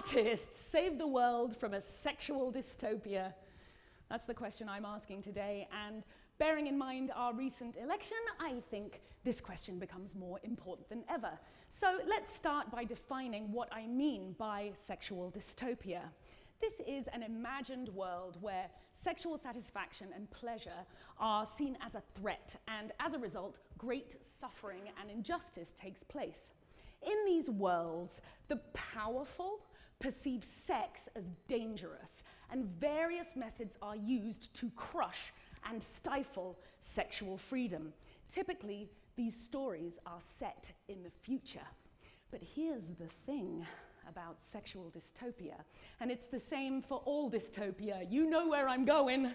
artists save the world from a sexual dystopia? That's the question I'm asking today, and bearing in mind our recent election, I think this question becomes more important than ever. So let's start by defining what I mean by sexual dystopia. This is an imagined world where sexual satisfaction and pleasure are seen as a threat, and as a result, great suffering and injustice takes place. In these worlds, the powerful perceive sex as dangerous, and various methods are used to crush and stifle sexual freedom. Typically, these stories are set in the future. But here's the thing about sexual dystopia, and it's the same for all dystopia. You know where I'm going.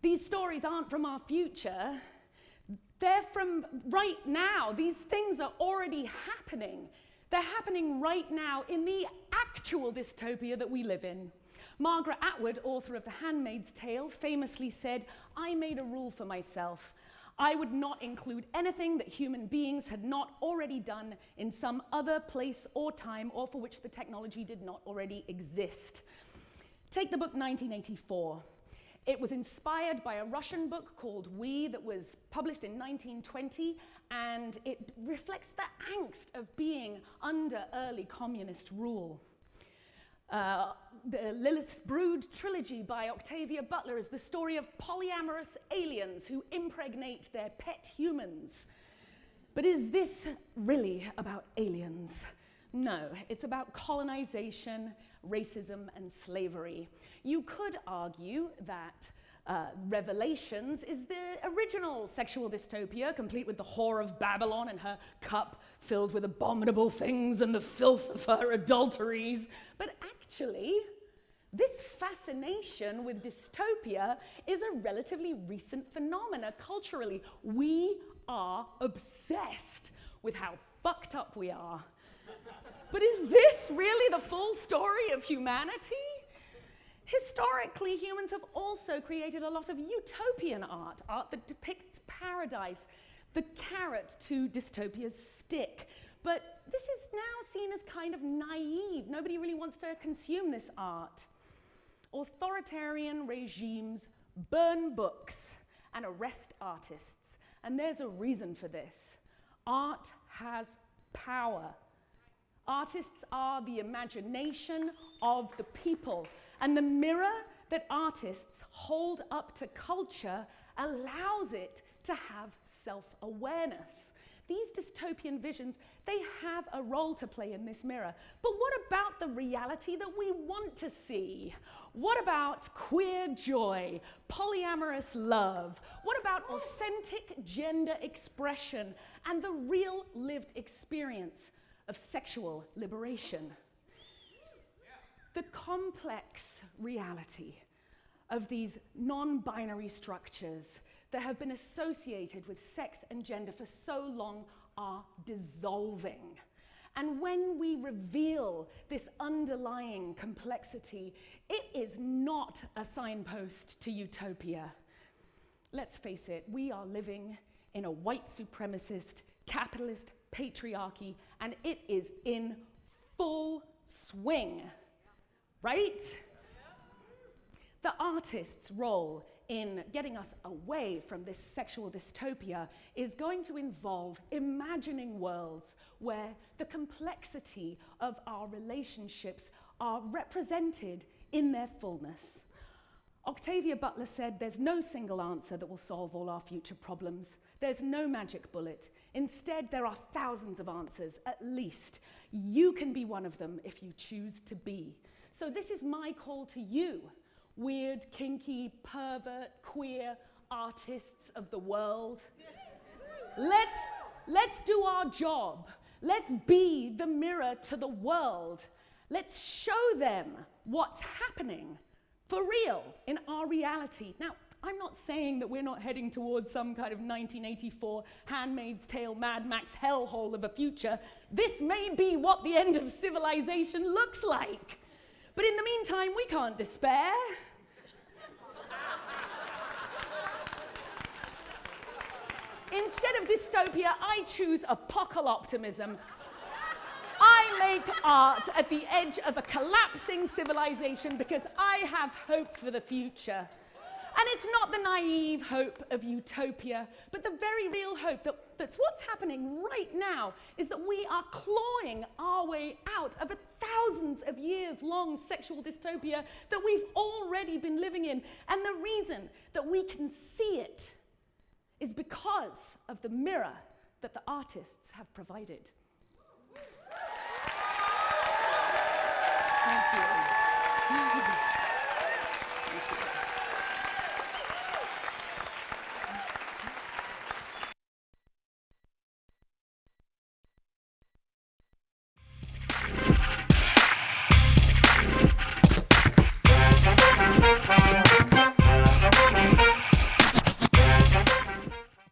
These stories aren't from our future. They're from right now. These things are already happening. They're happening right now in the actual dystopia that we live in. Margaret Atwood, author of The Handmaid's Tale, famously said, "I made a rule for myself. I would not include anything that human beings had not already done in some other place or time, or for which the technology did not already exist." Take the book 1984. It was inspired by a Russian book called We that was published in 1920, and it reflects the angst of being under early communist rule. The Lilith's Brood trilogy by Octavia Butler is the story of polyamorous aliens who impregnate their pet humans. But is this really about aliens? No, it's about colonization, racism, and slavery. You could argue that Revelations is the original sexual dystopia, complete with the whore of Babylon and her cup filled with abominable things and the filth of her adulteries. But actually, this fascination with dystopia is a relatively recent phenomena culturally. We are obsessed with how fucked up we are. But is this really the full story of humanity? Historically, humans have also created a lot of utopian art that depicts paradise, the carrot to dystopia's stick. But this is now seen as kind of naive. Nobody really wants to consume this art. Authoritarian regimes burn books and arrest artists, and there's a reason for this. Art has power. Artists are the imagination of the people, and the mirror that artists hold up to culture allows it to have self-awareness. These dystopian visions, they have a role to play in this mirror. But what about the reality that we want to see? What about queer joy, polyamorous love? What about authentic gender expression and the real lived experience of sexual liberation? The complex reality of these non-binary structures that have been associated with sex and gender for so long are dissolving. And when we reveal this underlying complexity, it is not a signpost to utopia. Let's face it, we are living in a white supremacist, capitalist patriarchy, and it is in full swing, right? The artist's role in getting us away from this sexual dystopia is going to involve imagining worlds where the complexity of our relationships are represented in their fullness. Octavia Butler said, "There's no single answer that will solve all our future problems. There's no magic bullet. Instead, there are thousands of answers, at least. You can be one of them if you choose to be." So this is my call to you, weird, kinky, pervert, queer artists of the world. Let's do our job. Let's be the mirror to the world. Let's show them what's happening for real in our reality. Now, I'm not saying that we're not heading towards some kind of 1984 Handmaid's Tale Mad Max hellhole of a future. This may be what the end of civilization looks like. But in the meantime, we can't despair. Instead of dystopia, I choose apocalyptimism. I I make art at the edge of a collapsing civilization because I have hope for the future. And it's not the naive hope of utopia, but the very real hope that's what's happening right now is that we are clawing our way out of a thousands of years long sexual dystopia that we've already been living in. And the reason that we can see it is because of the mirror that the artists have provided.